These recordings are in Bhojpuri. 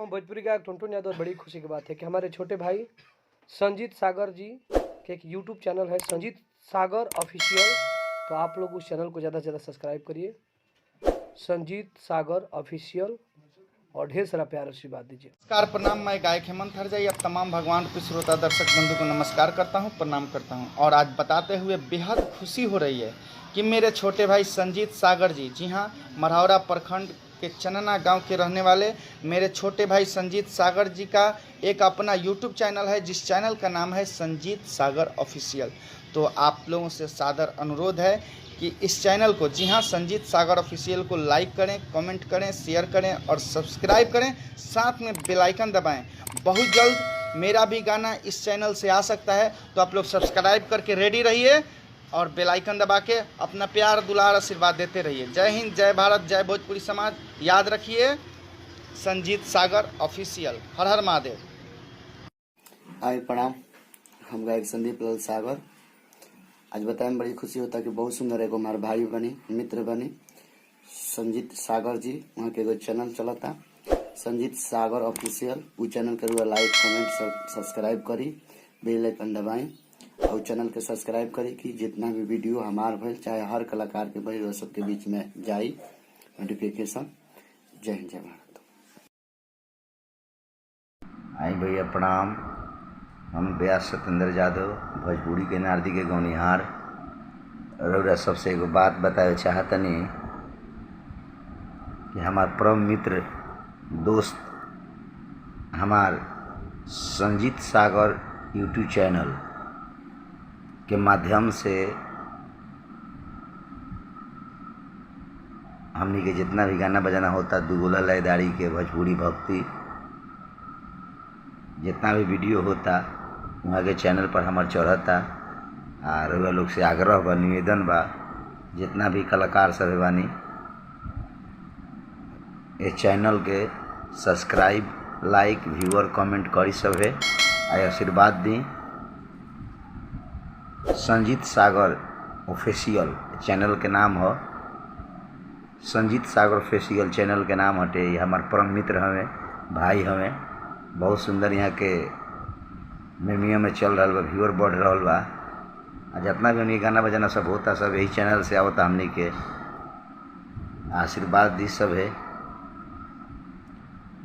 हम भोजपुरी गायक टुनटुन यादव। बड़ी खुशी की बात है कि हमारे छोटे भाई संजीत सागर जी के एक यूट्यूब चैनल है संजीत सागर ऑफिशियल, तो आप लोग उस चैनल को ज़्यादा से ज़्यादा सब्सक्राइब करिए, संजीत सागर ऑफिशियल, और ढेर सारा प्यार आशीर्वाद दीजिए। नमस्कार, प्रणाम। मैं गायक हेमंत हरजाई अब तमाम भगवान के श्रोता दर्शक बंधु को नमस्कार करता हूं, प्रणाम करता हूं। और आज बताते हुए बेहद खुशी हो रही है कि मेरे छोटे भाई संजीत सागर जी, जी हां, मढ़ौरा प्रखंड के चनना गांव के रहने वाले मेरे छोटे भाई संजीत सागर जी का एक अपना यूट्यूब चैनल है, जिस चैनल का नाम है संजीत सागर ऑफिशियल। तो आप लोगों से सादर अनुरोध है कि इस चैनल को, जी हाँ, संजीत सागर ऑफिशियल को लाइक करें, कमेंट करें, शेयर करें और सब्सक्राइब करें, साथ में बेल आइकन दबाएं। बहुत जल्द मेरा भी गाना इस चैनल से आ सकता है, तो आप लोग सब्सक्राइब करके रेडी रहिए और बेल आइकन दबा के अपना प्यार दुलार आशीर्वाद देते रहिए। जय हिंद, जय भारत, जय भोजपुरी समाज। याद रखिए, संजीत सागर ऑफिशियल। हर हर महादेव। आए प्रणाम, हम गायक संदीप लाल सागर। आज बताए में बड़ी खुशी होता कि बहुत सुंदर एगो हमारे भाई बनी, मित्र बनी, संजीत सागर जी। वहाँ के एगो चैनल चलता संजीत सागर ऑफिशियल। वो चैनल के लाइक कमेंट सब्सक्राइब करी, बेल आइकन दबाएं और चैनल के सब्सक्राइब करी कि जितना भी वीडियो हमार भइल, चाहे हर कलाकार के भइल, सबके बीच में जाई नोटिफिकेशन। जय हिंद, जय भारत। आई भैया प्रणाम। हम व्यास सत्येंद्र यादव, भोजपुरी के नारदी के गौनिहार। रउरा सबसे एगो बात बतावे चाहतनी कि हमार परम मित्र दोस्त हमार संजीत सागर यूट्यूब चैनल के माध्यम से हमनी के जितना भी गाना बजाना होता, दुगोला लयदारी के, भोजपुरी भक्ति, जितना भी वीडियो होता वहाँ के चैनल पर हमार चढ़ता। और रउआ लोग से आग्रह बा, निवेदन बा, जितना भी कलाकार सब बानी इस चैनल के सब्सक्राइब, लाइक, व्यूअर, कमेंट करी सब है, आशीर्वाद दी। संजीत सागर ऑफिशियल चैनल के नाम हो, संजीत सागर ऑफिशियल चैनल के नाम हटे। ये हमार परम मित्र हमें, भाई हमें, बहुत सुंदर यहाँ के मेमिया में चल रहा बा, व्यूअर बढ़ रहा बा। जितना भी हमने गाना बजाना सब होता, सब यही चैनल से आवता। हमने के आशीर्वाद दी सब है।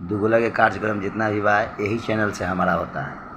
दुगोला के कार्यक्रम जितना भी बा यही चैनल से हमारा होता है।